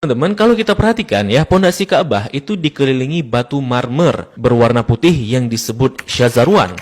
Teman-teman, kalau kita perhatikan ya, pondasi Ka'bah itu dikelilingi batu marmer berwarna putih yang disebut syazarwan.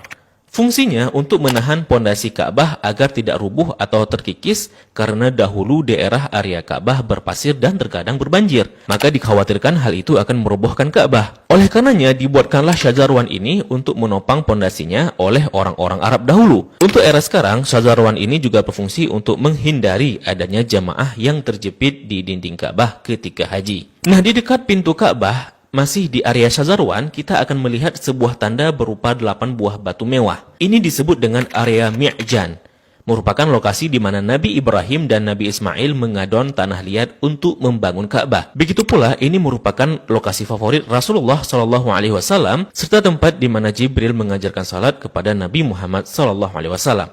Fungsinya untuk menahan pondasi Ka'bah agar tidak rubuh atau terkikis karena dahulu daerah area Ka'bah berpasir dan terkadang berbanjir. Maka dikhawatirkan hal itu akan merobohkan Ka'bah. Oleh karenanya dibuatkanlah syazarwan ini untuk menopang pondasinya oleh orang-orang Arab dahulu. Untuk era sekarang, syazarwan ini juga berfungsi untuk menghindari adanya jamaah yang terjepit di dinding Ka'bah ketika haji. Nah, di dekat pintu Ka'bah, masih di area syazarwan, kita akan melihat sebuah tanda berupa 8 buah batu mewah. Ini disebut dengan area Mi'jan, merupakan lokasi di mana Nabi Ibrahim dan Nabi Ismail mengadon tanah liat untuk membangun Ka'bah. Begitu pula, ini merupakan lokasi favorit Rasulullah SAW, serta tempat di mana Jibril mengajarkan salat kepada Nabi Muhammad SAW.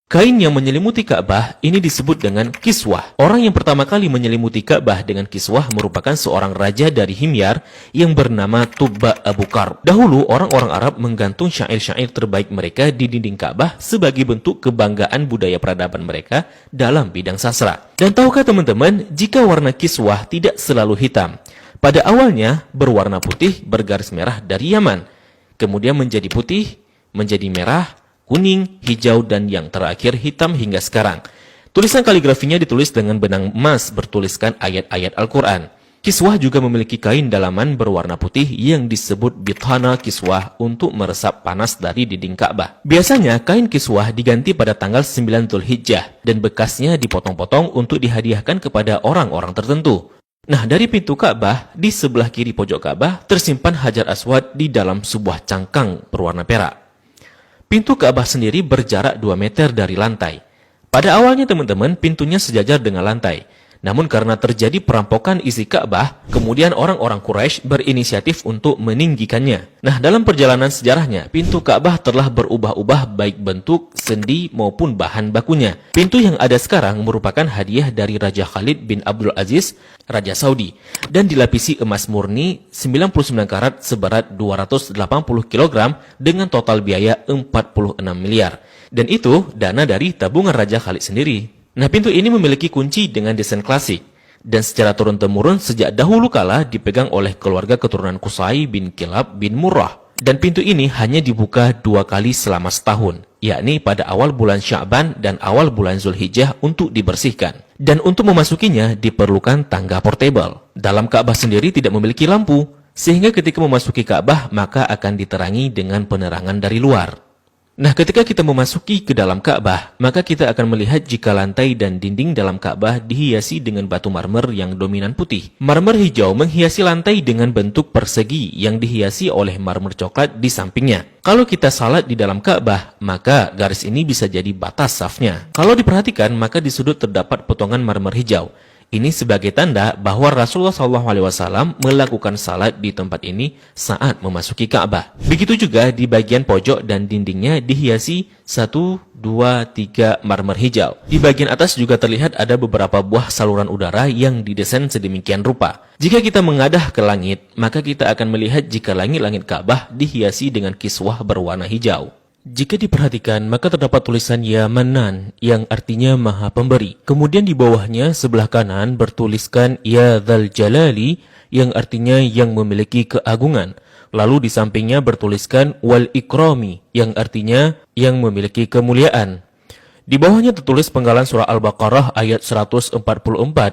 Kain yang menyelimuti Ka'bah ini disebut dengan kiswah. Orang yang pertama kali menyelimuti Ka'bah dengan kiswah merupakan seorang raja dari Himyar yang bernama Tubba Abu Qarb. Dahulu, orang-orang Arab menggantung syair-syair terbaik mereka di dinding Ka'bah sebagai bentuk kebanggaan budaya peradaban mereka dalam bidang sastra. Dan tahukah teman-teman, jika warna kiswah tidak selalu hitam. Pada awalnya berwarna putih bergaris merah dari Yaman. Kemudian menjadi putih, menjadi merah, kuning, hijau, dan yang terakhir hitam hingga sekarang. Tulisan kaligrafinya ditulis dengan benang emas bertuliskan ayat-ayat Al-Quran. Kiswah juga memiliki kain dalaman berwarna putih yang disebut bithana kiswah untuk meresap panas dari dinding Ka'bah. Biasanya kain kiswah diganti pada tanggal 9 Dzulhijjah dan bekasnya dipotong-potong untuk dihadiahkan kepada orang-orang tertentu. Nah, dari pintu Ka'bah, di sebelah kiri pojok Ka'bah tersimpan Hajar Aswad di dalam sebuah cangkang berwarna perak. Pintu Ka'bah sendiri berjarak 2 meter dari lantai. Pada awalnya teman-teman, pintunya sejajar dengan lantai. Namun karena terjadi perampokan isi Ka'bah, kemudian orang-orang Quraisy berinisiatif untuk meninggikannya. Nah, dalam perjalanan sejarahnya, pintu Ka'bah telah berubah-ubah baik bentuk, sendi maupun bahan bakunya. Pintu yang ada sekarang merupakan hadiah dari Raja Khalid bin Abdul Aziz, Raja Saudi, dan dilapisi emas murni 99 karat seberat 280 kg dengan total biaya 46 miliar. Dan itu dana dari tabungan Raja Khalid sendiri. Nah, pintu ini memiliki kunci dengan desain klasik dan secara turun-temurun sejak dahulu kala dipegang oleh keluarga keturunan Qusay bin Kilab bin Murrah. Dan pintu ini hanya dibuka 2 kali selama setahun, yakni pada awal bulan Sya'ban dan awal bulan Zulhijjah untuk dibersihkan. Dan untuk memasukinya diperlukan tangga portable. Dalam Ka'bah sendiri tidak memiliki lampu, sehingga ketika memasuki Ka'bah maka akan diterangi dengan penerangan dari luar. Nah, ketika kita memasuki ke dalam Ka'bah, maka kita akan melihat jika lantai dan dinding dalam Ka'bah dihiasi dengan batu marmer yang dominan putih. Marmer hijau menghiasi lantai dengan bentuk persegi yang dihiasi oleh marmer coklat di sampingnya. Kalau kita salat di dalam Ka'bah, maka garis ini bisa jadi batas safnya. Kalau diperhatikan, maka di sudut terdapat potongan marmer hijau. Ini sebagai tanda bahwa Rasulullah SAW melakukan salat di tempat ini saat memasuki Ka'bah. Begitu juga di bagian pojok dan dindingnya dihiasi 1, 2, 3 marmer hijau. Di bagian atas juga terlihat ada beberapa buah saluran udara yang didesain sedemikian rupa. Jika kita mengadah ke langit, maka kita akan melihat jika langit-langit Ka'bah dihiasi dengan kiswah berwarna hijau. Jika diperhatikan, maka terdapat tulisan Ya Manan yang artinya Maha Pemberi. Kemudian di bawahnya sebelah kanan bertuliskan Ya Dzal Jalali yang artinya yang memiliki keagungan. Lalu di sampingnya bertuliskan Wal Ikrami yang artinya yang memiliki kemuliaan. Di bawahnya tertulis penggalan surah Al-Baqarah ayat 144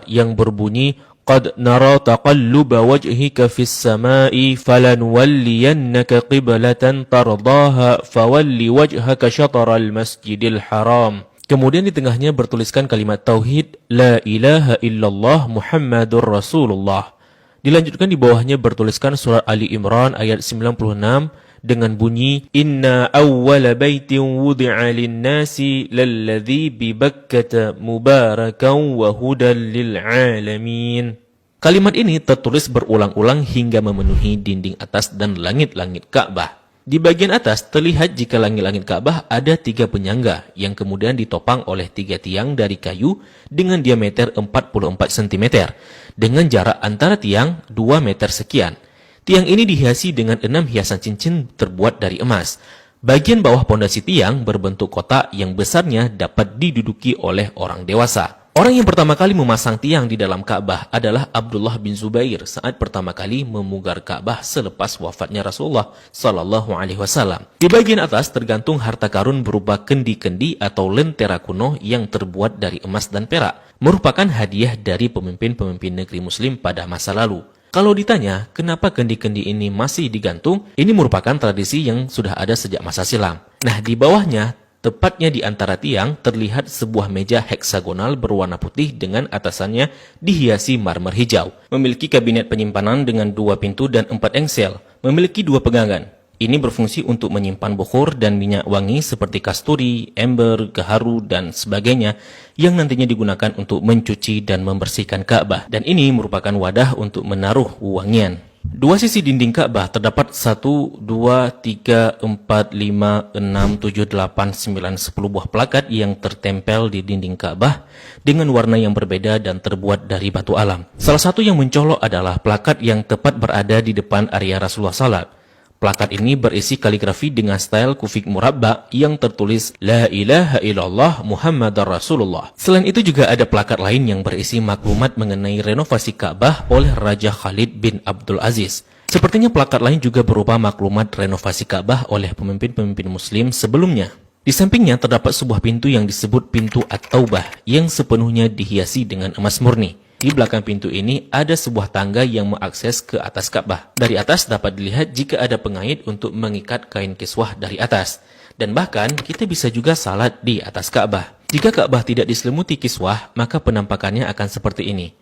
yang berbunyi Qad nara taqalluba wajhika fis sama'i falanuwalliyannaka qiblatan tardaha fawalli wajhaka syatral masjidil haram. Kemudian di tengahnya bertuliskan kalimat tauhid La ilaha illallah Muhammadur Rasulullah. Dilanjutkan di bawahnya bertuliskan surat Ali Imran ayat 96 dengan bunyi Inna awwala baitin wudi'a lin-nasi lalladzi bi Bakkata mubarakan wa hudan lil alamin. Kalimat ini tertulis berulang-ulang hingga memenuhi dinding atas dan langit-langit Ka'bah. Di bagian atas terlihat jika langit-langit Ka'bah ada 3 penyangga yang kemudian ditopang oleh 3 tiang dari kayu dengan diameter 44 cm dengan jarak antara tiang 2 meter sekian. Tiang ini dihiasi dengan 6 hiasan cincin terbuat dari emas. Bagian bawah pondasi tiang berbentuk kotak yang besarnya dapat diduduki oleh orang dewasa. Orang yang pertama kali memasang tiang di dalam Ka'bah adalah Abdullah bin Zubair saat pertama kali memugar Ka'bah selepas wafatnya Rasulullah Sallallahu Alaihi Wasallam. Di bagian atas tergantung harta karun berupa kendi-kendi atau lentera kuno yang terbuat dari emas dan perak, merupakan hadiah dari pemimpin-pemimpin negeri Muslim pada masa lalu. Kalau ditanya, kenapa kendi-kendi ini masih digantung? Ini merupakan tradisi yang sudah ada sejak masa silam. Nah, di bawahnya, tepatnya di antara tiang, terlihat sebuah meja heksagonal berwarna putih dengan atasannya dihiasi marmer hijau. Memiliki kabinet penyimpanan dengan 2 pintu dan 4 engsel. Memiliki 2 pegangan. Ini berfungsi untuk menyimpan bukhur dan minyak wangi seperti kasturi, ember, gaharu, dan sebagainya yang nantinya digunakan untuk mencuci dan membersihkan Ka'bah. Dan ini merupakan wadah untuk menaruh wangian. 2 sisi dinding Ka'bah terdapat 1, 2, 3, 4, 5, 6, 7, 8, 9, 10 buah plakat yang tertempel di dinding Ka'bah dengan warna yang berbeda dan terbuat dari batu alam. Salah satu yang mencolok adalah plakat yang tepat berada di depan area Rasulullah SAW. Plakat ini berisi kaligrafi dengan style kufik murabba yang tertulis La ilaha illallah Muhammadar Rasulullah. Selain itu juga ada plakat lain yang berisi maklumat mengenai renovasi Ka'bah oleh Raja Khalid bin Abdul Aziz. Sepertinya plakat lain juga berupa maklumat renovasi Ka'bah oleh pemimpin-pemimpin Muslim sebelumnya. Di sampingnya terdapat sebuah pintu yang disebut pintu At-Taubah yang sepenuhnya dihiasi dengan emas murni. Di belakang pintu ini ada sebuah tangga yang mengakses ke atas Ka'bah. Dari atas dapat dilihat jika ada pengait untuk mengikat kain kiswah dari atas. Dan bahkan kita bisa juga salat di atas Ka'bah. Jika Ka'bah tidak diselimuti kiswah, maka penampakannya akan seperti ini.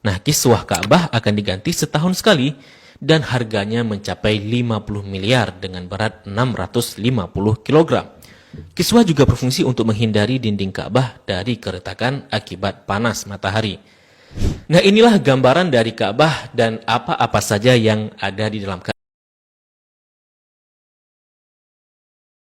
Nah, kiswah Ka'bah akan diganti setahun sekali dan harganya mencapai 50 miliar dengan berat 650 kg. Kiswah juga berfungsi untuk menghindari dinding Ka'bah dari keretakan akibat panas matahari. Nah, inilah gambaran dari Ka'bah dan apa-apa saja yang ada di dalam Ka'bah.